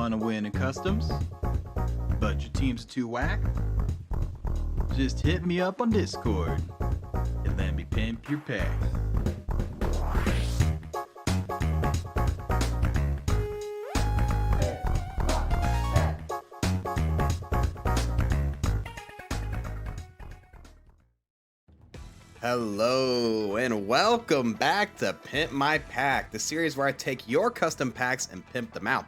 want to win in customs, but your team's too whack? Just hit me up on Discord and let me pimp your pack. Hello and welcome back to Pimp My Pack, the series where I take your custom packs and pimp them out.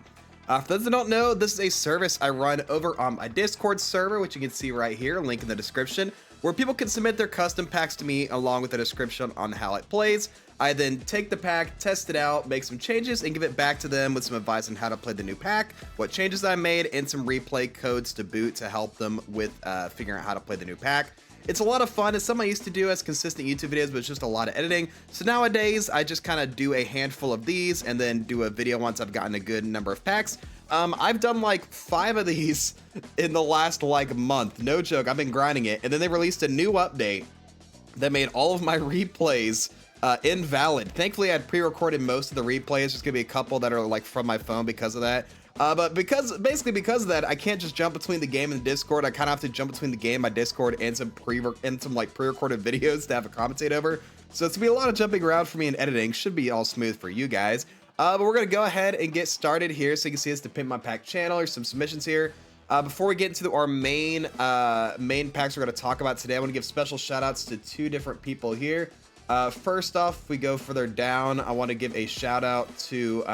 For those that don't know, this is a service I run over on my Discord server, which you can see right here, link in the description, where people can submit their custom packs to me along with a description on how it plays. I then take the pack, test it out, make some changes, and give it back to them with some advice on how to play the new pack, what changes I made, and some replay codes to boot to help them with figuring out how to play the new pack. It's a lot of fun. It's something I used to do as consistent YouTube videos, but it's just a lot of editing. So nowadays, I just kind of do a handful of these and then do a video once I've gotten a good number of packs. I've done like 5 of these in the last like month. No joke, I've been grinding it. And then they released a new update that made all of my replays invalid. Thankfully, I had pre-recorded most of the replays. There's gonna be a couple that are like from my phone because of that. But basically because of that, I can't just jump between the game and the Discord. I kind of have to jump between the game, my Discord, and some like pre-recorded videos to have a commentate over. So it's gonna be a lot of jumping around for me and editing. Should be all smooth for you guys. But we're gonna go ahead and get started here. So you can see it's the Pimp My Pack channel. There's some submissions here. Before we get into our main packs we're gonna talk about today, I want to give special shout outs to 2 different people here. First off, if we go further down, I want to give a shout out to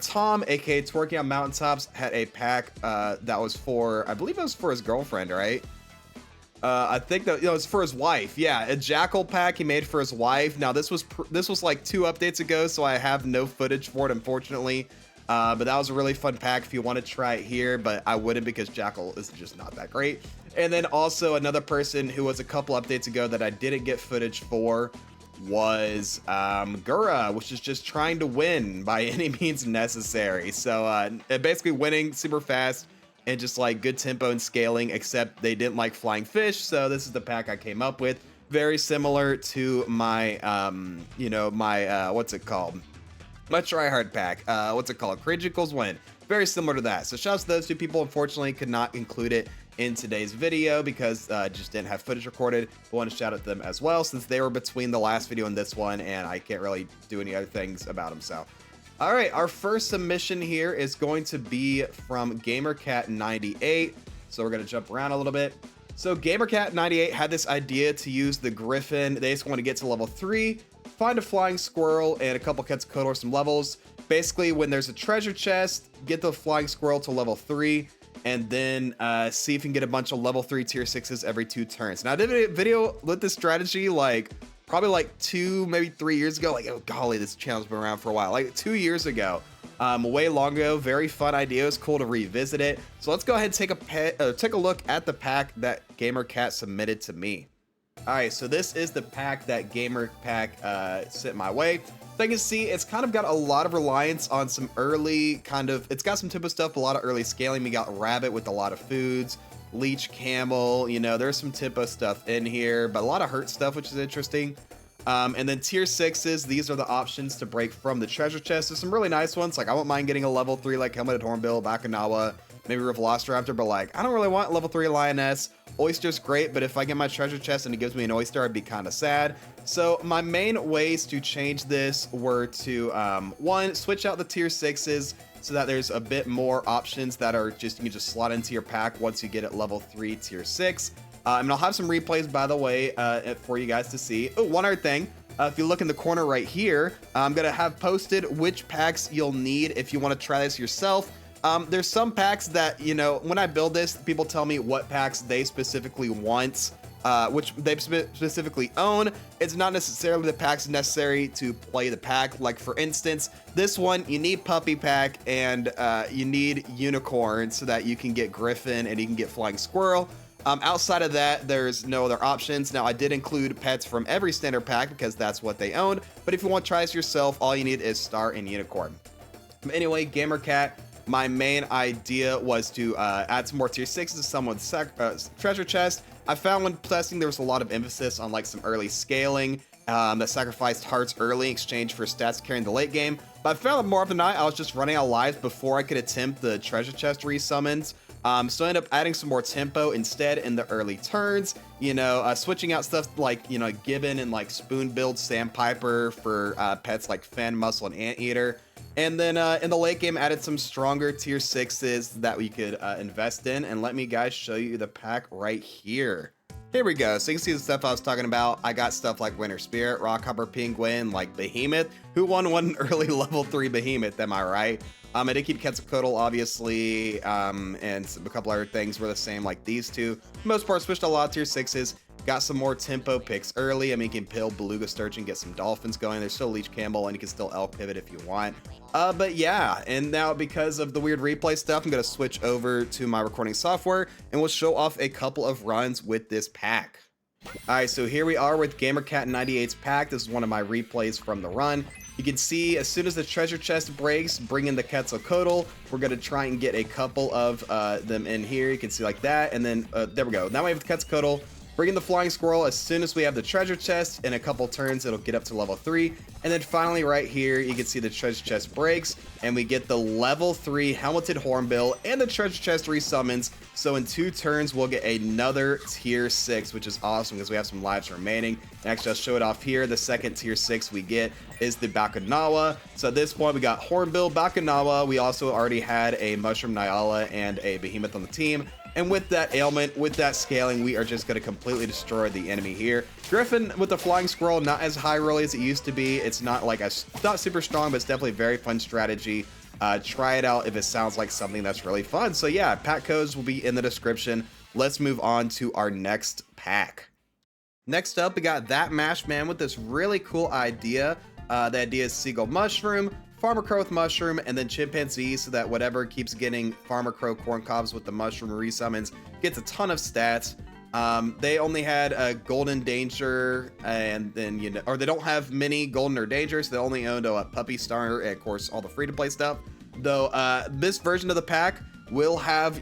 Tom, aka Twerking on Mountaintops, had a pack that was for, I believe it was for his girlfriend, right? I think that it was for his wife. Yeah, a Jackal pack he made for his wife. Now this was like 2 updates ago, so I have no footage for it, unfortunately. But that was a really fun pack if you want to try it here, but I wouldn't because Jackal is just not that great. And then also another person who was a couple updates ago that I didn't get footage for was Gura, which is just trying to win by any means necessary. So basically winning super fast and just like good tempo and scaling, except they didn't like flying fish. So this is the pack I came up with. Very similar to my what's it called? My tryhard pack. What's it called? Cringe equals win. Very similar to that. So shouts to those 2 people. Unfortunately, could not include it in today's video because just didn't have footage recorded. I want to shout out to them as well since they were between the last video and this one, and I can't really do any other things about them. So all right, our first submission here is going to be from GamerCat98. So we're going to jump around a little bit. So GamerCat98 had this idea to use the Griffin. They just want to get to level 3, find a flying squirrel and a couple cuts of code or some levels. Basically, when there's a treasure chest, get the flying squirrel to level 3, and then see if you can get a bunch of level 3 tier 6s every 2 turns. Now I did a video with this strategy like probably like 2, maybe 3 years ago. Like, oh golly, this channel's been around for a while. Like 2 years ago, way long ago. Very fun idea. It's cool to revisit it. So let's go ahead and take a look at the pack that GamerCat submitted to me. All right, so this is the pack that GamerCat sent my way. So you can see it's kind of got a lot of reliance on some early it's got some tempo stuff, a lot of early scaling. We got rabbit with a lot of foods, leech camel, you know, there's some tempo stuff in here, but a lot of hurt stuff, which is interesting. And then tier 6s, these are the options to break from the treasure chest. There's some really nice ones, like I wouldn't mind getting a level 3 like Helmeted Hornbill, Bakanawa, maybe a Velociraptor, but like I don't really want level 3 Lioness. Oyster's great, but if I get my treasure chest and it gives me an oyster, I'd be kind of sad. So my main ways to change this were to 1, switch out the tier 6s so that there's a bit more options that are just, you can just slot into your pack once you get at level 3 tier 6. And I'll have some replays, by the way, for you guys to see. Oh, one other thing. If you look in the corner right here, I'm going to have posted which packs you'll need if you want to try this yourself. There's some packs that, you know, when I build this, people tell me what packs they specifically want, which they specifically own. It's not necessarily the packs necessary to play the pack. Like, for instance, this one, you need Puppy Pack and you need Unicorn so that you can get Griffin and you can get Flying Squirrel. Outside of that, there's no other options. Now, I did include pets from every standard pack because that's what they own. But if you want to try this yourself, all you need is Star and Unicorn. Anyway, GamerCat, my main idea was to add some more tier 6s to someone's treasure chest. I found when testing there was a lot of emphasis on like some early scaling that sacrificed hearts early in exchange for stats carrying the late game. But I found that more often than not, I was just running out of lives before I could attempt the treasure chest resummons. So I ended up adding some more tempo instead in the early turns, switching out stuff like, Gibbon and like Spoon Build Sandpiper for pets like Fen, Muscle, and Anteater. And then in the late game, added some stronger tier 6s that we could invest in. And let me guys show you the pack right here. Here we go. So you can see the stuff I was talking about. I got stuff like Winter Spirit, Rockhopper Penguin, like Behemoth. Who won one early level 3 Behemoth, am I right? I did keep Quetzalcoatl, obviously, and a couple other things were the same like these two. For the most part, switched a lot of tier 6s. Got some more tempo picks early. You can kill Beluga Sturgeon, get some Dolphins going. There's still Leech Campbell, and you can still Elk Pivot if you want. But yeah, and now because of the weird replay stuff, I'm going to switch over to my recording software, and we'll show off a couple of runs with this pack. Alright, so here we are with GamerCat98's pack. This is one of my replays from the run. You can see as soon as the treasure chest breaks, bring in the Quetzalcoatl. We're going to try and get a couple of them in here. You can see like that, and then there we go. Now we have the Quetzalcoatl. Bring in the Flying Squirrel as soon as we have the treasure chest. In a couple turns, it'll get up to level 3. And then finally right here, you can see the treasure chest breaks, and we get the level 3 Helmeted Hornbill and the treasure chest resummons. So in 2 turns, we'll get another tier 6, which is awesome because we have some lives remaining. And actually, I'll show it off here. The second tier 6 we get is the Bakanawa. So at this point, we got Hornbill, Bakanawa. We also already had a Mushroom Nyala and a Behemoth on the team. And with that ailment, with that scaling, we are just going to completely destroy the enemy here. Griffin with the Flying Squirrel, not as high really as it used to be. It's not like not super strong, but it's definitely a very fun strategy. Try it out if it sounds like something that's really fun. So yeah, pack codes will be in the description. Let's move on to our next pack. Next up, we got ThatMashMan with this really cool idea. The idea is Seagull Mushroom, Farmer Crow with Mushroom, and then Chimpanzee, so that whatever keeps getting Farmer Crow corn cobs with the Mushroom resummons gets a ton of stats. They only had a Golden Danger, and then, or they don't have many Golden or Danger, so they only owned a Puppy Star, and of course, all the free-to-play stuff. Though, this version of the pack will have,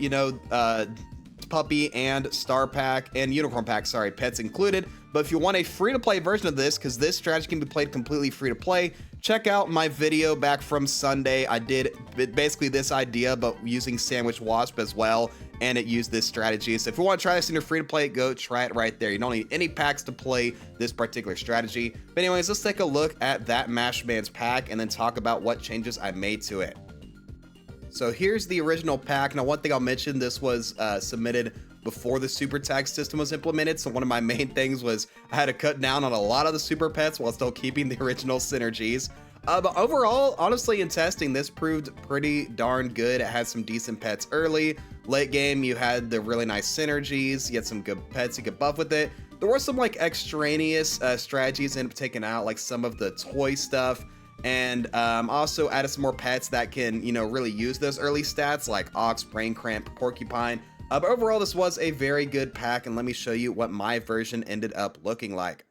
Puppy and Star Pack and Unicorn Pack, sorry, pets included. But if you want a free-to-play version of this, because this strategy can be played completely free-to-play, check out my video back from Sunday. I did basically this idea, but using Sandwich Wasp as well, and it used this strategy. So if you want to try this in your free-to-play, go try it right there. You don't need any packs to play this particular strategy. But anyways, let's take a look at ThatMashMan's pack and then talk about what changes I made to it. So here's the original pack. Now, one thing I'll mention, this was submitted before the super tag system was implemented. So one of my main things was I had to cut down on a lot of the super pets while still keeping the original synergies. But overall, honestly, in testing, this proved pretty darn good. It had some decent pets early. Late game, you had the really nice synergies. You had some good pets you could buff with it. There were some like extraneous strategies ended up taking out, like some of the toy stuff. And also added some more pets that can, really use those early stats like Ox, Brain Cramp, Porcupine. But overall, this was a very good pack, and let me show you what my version ended up looking like.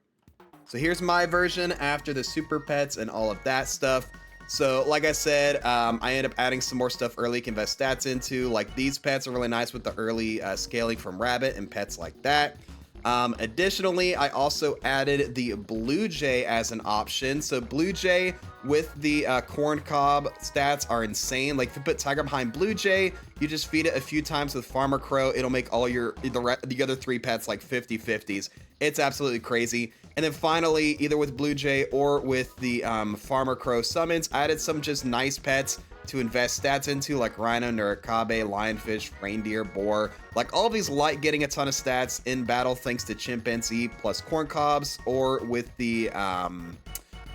So here's my version after the super pets and all of that stuff. So like I said, I ended up adding some more stuff early you can invest stats into. Like these pets are really nice with the early scaling from Rabbit and pets like that. Additionally, I also added the Blue Jay as an option. So Blue Jay with the corn cob stats are insane. Like if you put Tiger behind Blue Jay, you just feed it a few times with Farmer Crow, it'll make all the other 3 pets like 50/50s. It's absolutely crazy. And then finally, either with Blue Jay or with the Farmer Crow summons, I added some just nice pets to invest stats into, like Rhino, Nurikabe, Lionfish, Reindeer, Boar. Like all of these like getting a ton of stats in battle thanks to Chimpanzee plus corn cobs, or with the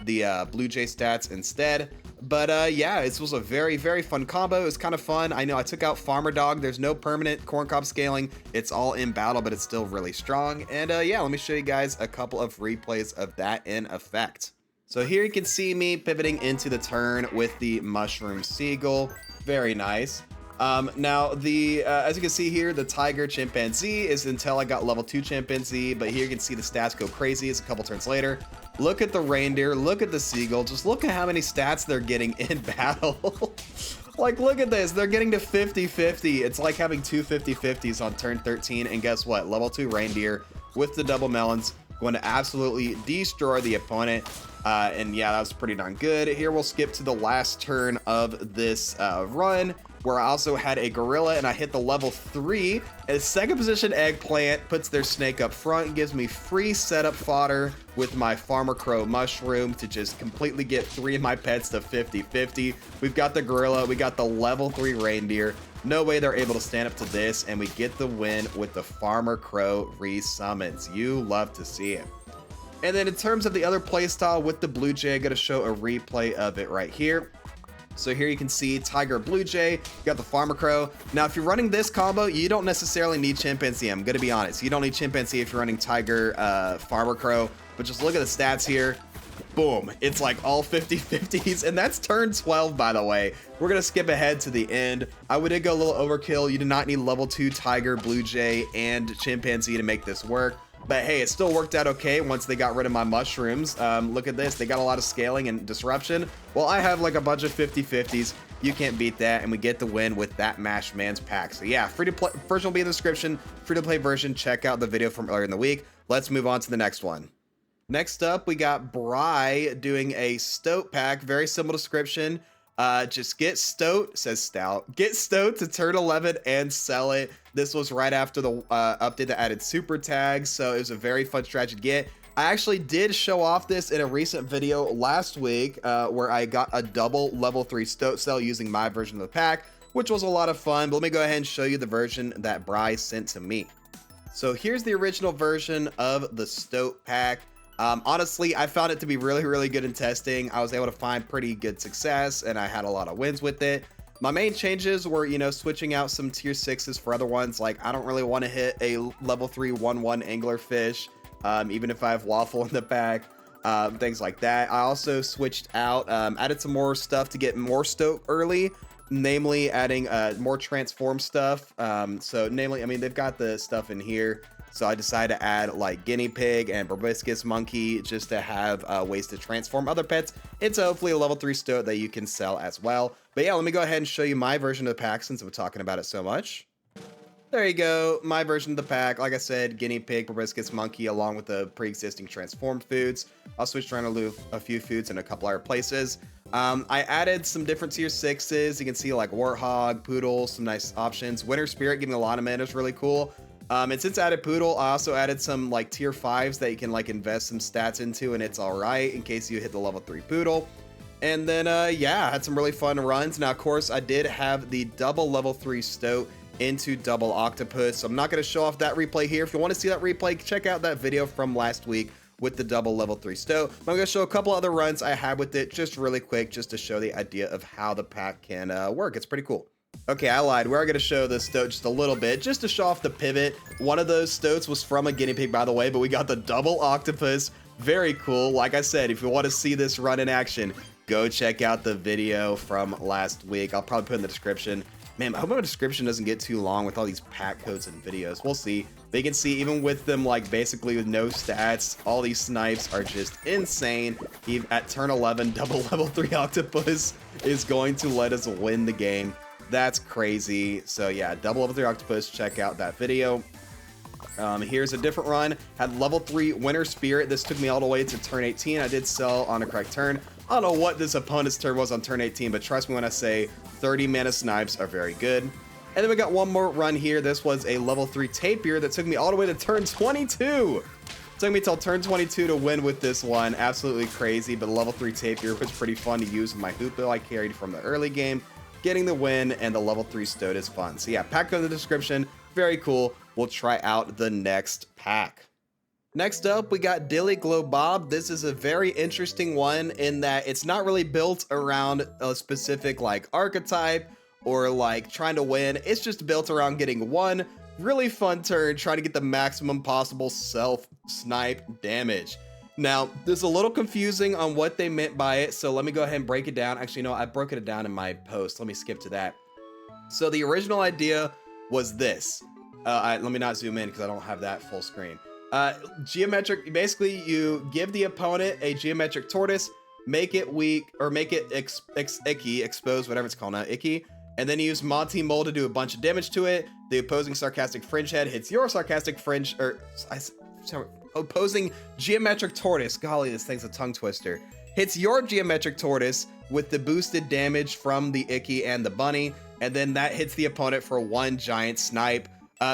Blue Jay stats instead. But yeah, this was a very, very fun combo. It was kind of fun. I know I took out Farmer Dog. There's no permanent corn cob scaling. It's all in battle, but it's still really strong. And yeah, let me show you guys a couple of replays of that in effect. So here you can see me pivoting into the turn with the Mushroom Seagull. Very nice. Now, as you can see here, the Tiger Chimpanzee is until I got level 2 Chimpanzee, but here you can see the stats go crazy. It's a couple turns later. Look at the Reindeer, look at the Seagull, just look at how many stats they're getting in battle. Like, look at this, they're getting to 50/50. It's like having 2 50/50s on turn 13, and guess what? Level 2 Reindeer with the double melons going to absolutely destroy the opponent. And yeah, that was pretty darn good. Here we'll skip to the last turn of this run, where I also had a gorilla and I hit the level 3. A second position eggplant puts their snake up front and gives me free setup fodder with my farmer crow mushroom to just completely get 3 of my pets to 50-50. We've got the gorilla, we got the level 3 reindeer. No way they're able to stand up to this, and we get the win with the farmer crow resummons. You love to see it. And then in terms of the other playstyle with the blue jay, I'm going to show a replay of it right here. So here you can see Tiger Blue Jay, you got the Farmer Crow. Now, if you're running this combo, you don't necessarily need Chimpanzee. I'm going to be honest. You don't need Chimpanzee if you're running Tiger Farmer Crow. But just look at the stats here. Boom. It's like all 50-50s. And that's turn 12, by the way. We're going to skip ahead to the end. I would go a little overkill. You do not need level 2 Tiger, Blue Jay, and Chimpanzee to make this work. But hey, it still worked out okay once they got rid of my mushrooms. Look at this. They got a lot of scaling and disruption. Well, I have like a bunch of 50-50s. You can't beat that. And we get the win with ThatMashMan's pack. So yeah, free to play version will be in the description. Free to play version. Check out the video from earlier in the week. Let's move on to the next one. Next up, we got brrryy doing a Stoat pack. Very simple description. Just get Stoat, says Stout, get Stoat to turn 11 and sell it. This was right after the update that added super tags, so it was a very fun strategy to get. I actually did show off this in a recent video last week where I got a double level 3 Stoat Sell using my version of the pack, which was a lot of fun. But let me go ahead and show you the version that brrryy sent to me. So here's the original version of the Stoat pack. Honestly, I found it to be really, really good in testing. I was able to find pretty good success, and I had a lot of wins with it. My main changes were, you know, switching out some tier 6s for other ones. Like, I don't really want to hit a level 3 1-1 anglerfish, even if I have waffle in the pack, things like that. I also switched out, added some more stuff to get more Stoat early, namely adding more transform stuff. Namely, I mean, they've got the stuff in here. So I decided to add like guinea pig and proboscis monkey just to have ways to transform other pets into hopefully a level 3 Stoat that you can sell as well. But yeah, let me go ahead and show you my version of the pack since we're talking about it so much. There you go, my version of the pack. Like I said, guinea pig, proboscis monkey, along with the pre-existing transformed foods. I'll switch around a few foods in a couple other places. I added some different tier 6s. You can see like warthog, poodle, some nice options. Winter spirit giving a lot of mana is really cool. And since I added poodle, I also added some like tier 5s that you can like invest some stats into, and it's all right in case you hit the level 3 poodle. And then yeah, I had some really fun runs. Now of course I did have the double level 3 Stoat into double octopus, so I'm not going to show off that replay here. If you want to see that replay, check out that video from last week with the double level 3 Stoat. I'm going to show a couple other runs I had with it just really quick, just to show the idea of how the pack can work. It's pretty cool. Okay, I lied. We're going to show the Stoat just a little bit, just to show off the pivot. One of those Stoats was from a guinea pig, by the way, but we got the double octopus. Very cool. Like I said, if you want to see this run in action, go check out the video from last week. I'll probably put it in the description. Man, I hope my description doesn't get too long with all these pack codes and videos. We'll see. They can see even with them like basically with no stats, all these snipes are just insane. Even at turn 11, double level 3 octopus is going to let us win the game. That's crazy. So yeah, double level 3 octopus, check out that video. Here's a different run. Had level 3 winter spirit. This took me all the way to turn 18. I did sell on a correct turn. I don't know what this opponent's turn was on turn 18, but trust me when I say 30 mana snipes are very good. And then we got one more run here. This was a level 3 tapir that took me all the way to turn 22. Took me till turn 22 to win with this one. Absolutely crazy, but level 3 tapir was pretty fun to use with my hoopoe I carried from the early game. Getting the win and the level 3 Stoat is fun. So yeah, pack in the description. Very cool. We'll try out the next pack. Next up, we got dilliglobab. This is a very interesting one in that it's not really built around a specific like archetype or like trying to win. It's just built around getting one really fun turn, trying to get the maximum possible self-snipe damage. Now, there's a little confusing on what they meant by it, so let me go ahead and break it down. Actually, no, I broke it down in my post. Let me skip to that. So the original idea was this. Let me not zoom in because I don't have that full screen. Geometric, basically you give the opponent a geometric tortoise, make it weak, or make it icky, exposed, whatever it's called now, icky, and then you use Monty Mole to do a bunch of damage to it. The opposing sarcastic fringe head hits your sarcastic fringe, or opposing Geometric Tortoise. Golly, this thing's a tongue twister. Hits your Geometric Tortoise with the boosted damage from the Icky and the Bunny, and then that hits the opponent for one giant snipe.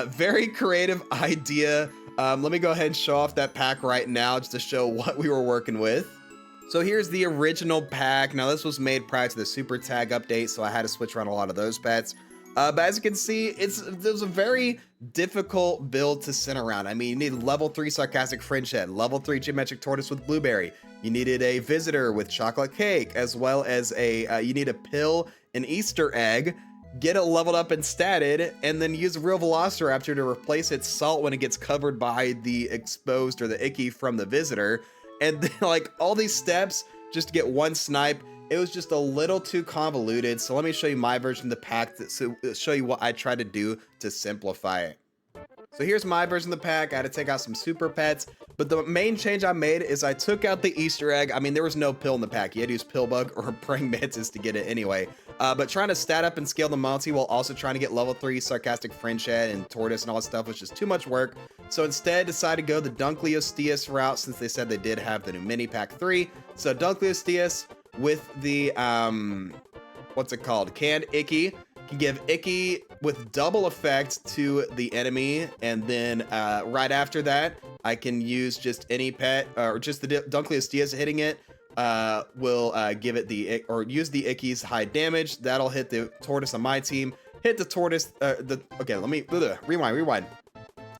Very creative idea. Let me go ahead and show off that pack right now just to show what we were working with. So here's the original pack. Now this was made prior to the Super Tag update, so I had to switch around a lot of those pets. But as you can see, there's a very difficult build to send around. I mean, you need level 3 Sarcastic Fringe Head, level 3 Geometric Tortoise with Blueberry. You needed a Visitor with Chocolate Cake, as well as you need a Pill, an Easter Egg, get it leveled up and statted, and then use a Real Velociraptor to replace its salt when it gets covered by the exposed or the Icky from the Visitor. And then, like, all these steps just to get one snipe. It was just a little too convoluted, so let me show you my version of the pack to show you what I tried to do to simplify it. So here's my version of the pack. I had to take out some super pets, but the main change I made is I took out the Easter egg. I mean, there was no pill in the pack. You had to use Pillbug or Praying Mantis to get it anyway. But trying to stat up and scale the multi while also trying to get level 3 Sarcastic Fringe Head and Tortoise and all that stuff was just too much work. So instead, decided to go the Dunkleosteus route since they said they did have the new mini pack 3. So Dunkleosteus with the what's it called, canned Icky, can give Icky with double effect to the enemy, and then right after that I can use just any pet or just the Dunkleosteus hitting it will give it the or use the Icky's high damage. That'll hit the Tortoise on my team, hit the Tortoise okay, let me rewind.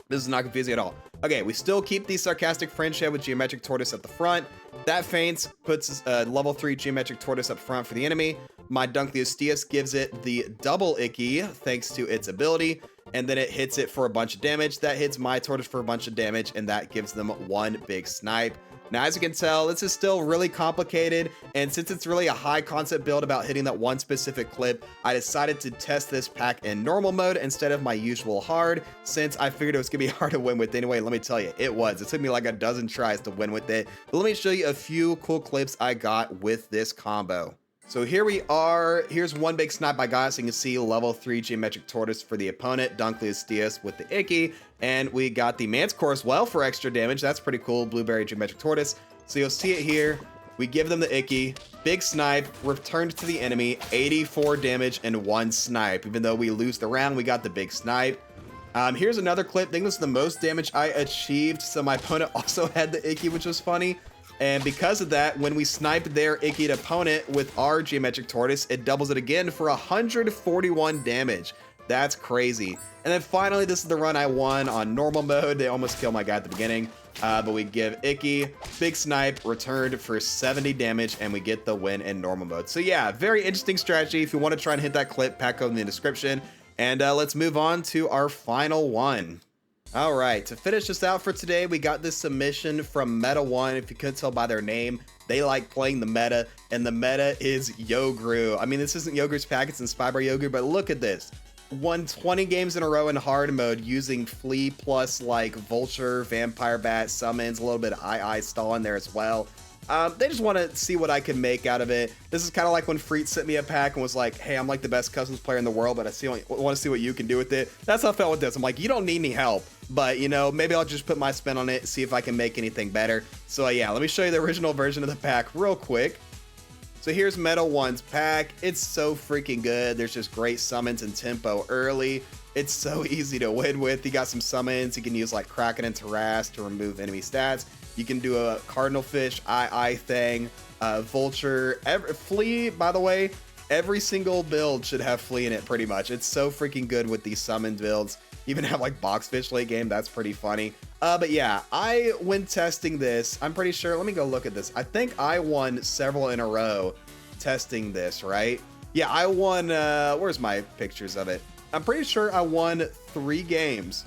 This is not confusing at all. Okay, we still keep the Sarcastic Fringe Head with Geometric Tortoise at the front. That feints, puts level 3 Geometric Tortoise up front for the enemy. My Dunkleosteus gives it the double Icky thanks to its ability, and then it hits it for a bunch of damage. That hits my Tortoise for a bunch of damage, and that gives them one big snipe. Now, as you can tell, this is still really complicated, and since it's really a high concept build about hitting that one specific clip, I decided to test this pack in normal mode instead of my usual hard, since I figured it was gonna be hard to win with anyway. Let me tell you, it was. It took me like a dozen tries to win with it, but let me show you a few cool clips I got with this combo. So here we are. Here's one big snipe I got, so you can see level 3 Geometric Tortoise for the opponent, Dunkleosteus with the Icky, and we got the Manticore as well for extra damage. That's pretty cool, Blueberry Geometric Tortoise. So you'll see it here. We give them the Icky, big snipe, returned to the enemy, 84 damage and one snipe. Even though we lose the round, we got the big snipe. Here's another clip. I think this is the most damage I achieved. So my opponent also had the Icky, which was funny. And because of that, when we sniped their Icky opponent with our Geometric Tortoise, it doubles it again for 141 damage. That's crazy. And then finally, this is the run I won on normal mode. They almost killed my guy at the beginning. But we give Icky, big snipe, returned for 70 damage, and we get the win in normal mode. So yeah, very interesting strategy. If you want to try and hit that clip, pack code in the description. And let's move on to our final one. All right, to finish this out for today, we got this submission from Meta1. If you couldn't tell by their name, they like playing the meta, and the meta is Yogru. I mean, this isn't Yogru's pack, it's inspired by Yogru, but look at this. Won 20 games in a row in hard mode using Flea plus like Vulture, Vampire Bat, Summons, a little bit of II stall in there as well. They just want to see what I can make out of it. This is kind of like when Freet sent me a pack and was like, hey, I'm like the best Customs player in the world, but I want to see what you can do with it. That's how I felt with this. I'm like, you don't need any help, but you know, maybe I'll just put my spin on it, see if I can make anything better. So yeah, let me show you the original version of the pack real quick. So here's Meta1's pack. It's so freaking good. There's just great summons and tempo early. It's so easy to win with. You got some summons. You can use like Kraken and Terras to remove enemy stats. You can do a Cardinal Fish, II thing, Vulture, Flea, by the way, every single build should have Flea in it pretty much. It's so freaking good with these summoned builds. Even have like Box Fish late game, that's pretty funny. But yeah, when testing this, I'm pretty sure, let me go look at this. I think I won several in a row testing this, right? Yeah, I won, where's my pictures of it? I'm pretty sure I won 3 games.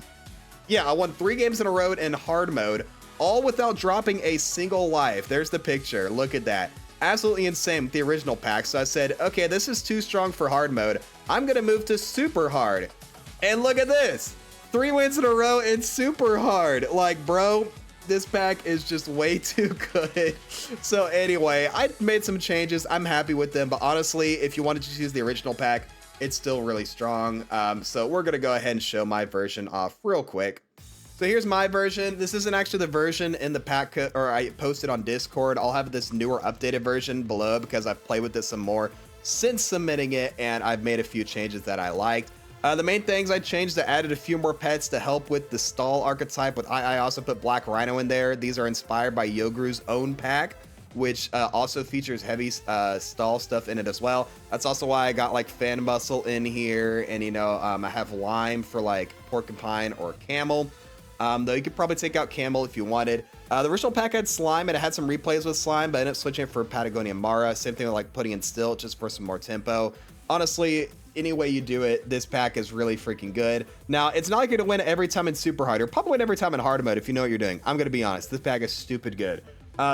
Yeah, I won 3 games in a row in hard mode, all without dropping a single life. There's the picture. Look at that. Absolutely insane with the original pack. So I said, okay, this is too strong for hard mode. I'm going to move to super hard. And look at this. 3 wins in a row in super hard. Like, bro, this pack is just way too good. So anyway, I made some changes. I'm happy with them. But honestly, if you wanted to use the original pack, it's still really strong. So we're going to go ahead and show my version off real quick. So here's my version. This isn't actually the version in the pack or I posted on Discord. I'll have this newer updated version below because I've played with this some more since submitting it, and I've made a few changes that I liked. The main things I changed, I added a few more pets to help with the stall archetype. I also put Black Rhino in there. These are inspired by Yogru's own pack, which also features heavy stall stuff in it as well. That's also why I got like Fan Muscle in here, and you know, I have Lime for like Porcupine or Camel. Though you could probably take out Camel if you wanted. The original pack had Slime, and it had some replays with Slime, but I ended up switching it for Patagonia Mara. Same thing with like putting in Stilt just for some more tempo. Honestly, any way you do it, this pack is really freaking good. Now, it's not like you're gonna win every time in Super Hard. You'll probably win every time in Hard mode if you know what you're doing. I'm gonna be honest, this pack is stupid good.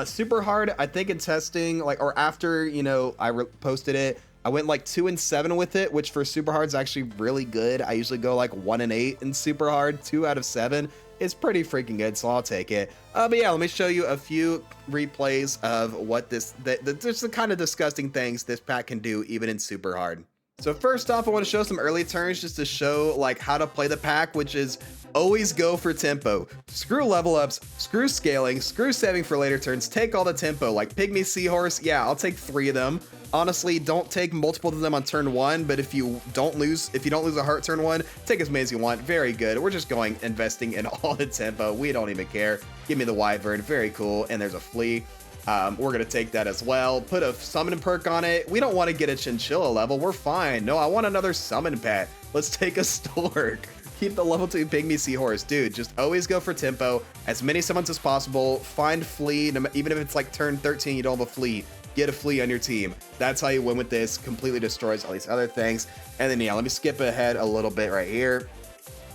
Super Hard, I think in testing, like, or after, you know, I posted it, I went like 2 and 7 with it, which for Super Hard is actually really good. I usually go like 1 and 8 in Super Hard. 2 out of 7 is pretty freaking good, so I'll take it. But yeah, let me show you a few replays of what just the kind of disgusting things this pack can do even in Super Hard. So first off, I want to show some early turns just to show like how to play the pack, which is always go for tempo. Screw level ups, screw scaling, screw saving for later turns, take all the tempo. Like Pygmy Seahorse, yeah, I'll take 3 of them. Honestly, don't take multiple of them on turn 1, but if you don't lose a heart turn 1, take as many as you want. Very good. We're just investing in all the tempo. We don't even care. Give me the Wyvern, very cool. And there's a Flea. We're gonna take that as well. Put a summon perk on it. We don't want to get a Chinchilla level. We're fine. No, I want another summon pet. Let's take a Stork. Keep the level 2 Pygmy Seahorse. Dude, just always go for tempo. As many summons as possible. Find Flea. Even if it's like turn 13, you don't have a Flea. Get a Flea on your team. That's how you win with this. Completely destroys all these other things. And then, yeah, let me skip ahead a little bit right here.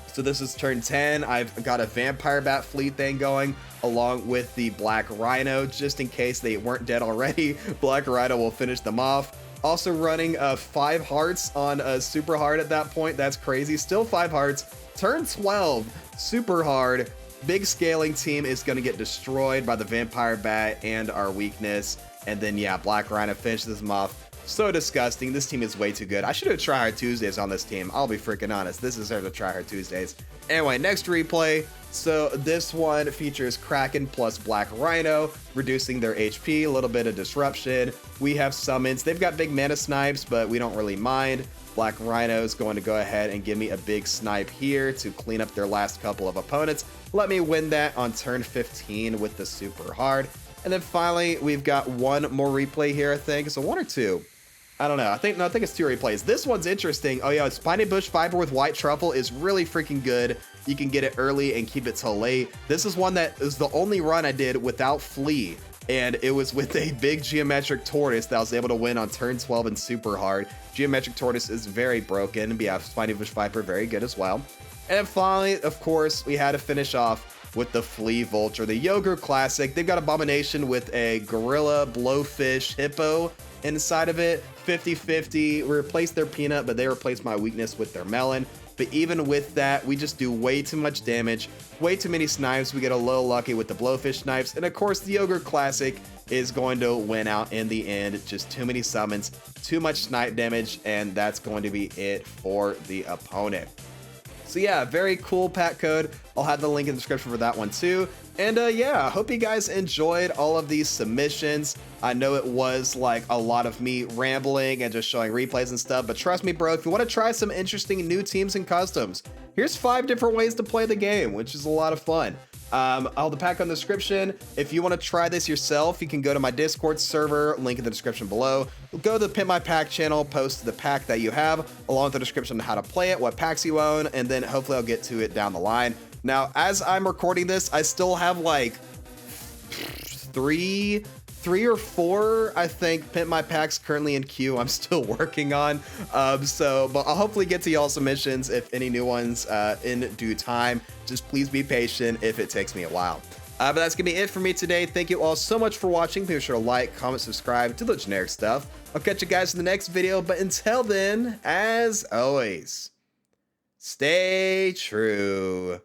So this is turn 10. I've got a Vampire Bat Flea thing going along with the Black Rhino, just in case they weren't dead already. Black Rhino will finish them off. Also running 5 hearts on Super Hard at that point. That's crazy. Still 5 hearts. Turn 12, Super Hard. Big scaling team is going to get destroyed by the Vampire Bat and our weakness. And then, yeah, Black Rhino finishes them off. So disgusting. This team is way too good. I should have Tryhard Tuesdays on this team. I'll be freaking honest. This deserves a Tryhard Tuesdays. Anyway, next replay. So this one features Kraken plus Black Rhino, reducing their HP, a little bit of disruption. We have summons. They've got big mana snipes, but we don't really mind. Black Rhino is going to go ahead and give me a big snipe here to clean up their last couple of opponents. Let me win that on turn 15 with the Super Hard. And then finally, we've got one more replay here, I think. So 1 or 2. I don't know. I think it's 2 replays. This one's interesting. Oh yeah, Spiny Bush Fiber with White Truffle is really freaking good. You can get it early and keep it till late. This is one that is the only run I did without Flea. And it was with a big Geometric Tortoise that I was able to win on turn 12 and Super Hard. Geometric Tortoise is very broken. But yeah, Spiny Bush Viper, very good as well. And then finally, of course, we had to finish off with the Flea Vulture, the Yogru Classic. They've got Abomination with a Gorilla Blowfish Hippo inside of it. 50-50. We replaced their Peanut, but they replaced my weakness with their Melon. But even with that, we just do way too much damage, way too many snipes. We get a little lucky with the Blowfish snipes. And of course, the Yogru Classic is going to win out in the end. Just too many summons, too much snipe damage, and that's going to be it for the opponent. So yeah, very cool pack code. I'll have the link in the description for that one too. And yeah, I hope you guys enjoyed all of these submissions. I know it was like a lot of me rambling and just showing replays and stuff, but trust me, bro, if you want to try some interesting new teams and customs, here's 5 different ways to play the game, which is a lot of fun. I'll have the pack on the description. If you want to try this yourself, you can go to my Discord server, link in the description below. Go to the Pimp My Pack channel, post the pack that you have, along with the description on how to play it, what packs you own, and then hopefully I'll get to it down the line. Now, as I'm recording this, I still have like three or 4, I think, Pimp My Packs currently in queue I'm still working on. But I'll hopefully get to y'all submissions, if any new ones, in due time. Just please be patient if it takes me a while. But that's gonna be it for me today. Thank you all so much for watching. Be sure to like, comment, subscribe, do the generic stuff. I'll catch you guys in the next video, but until then, as always, stay true.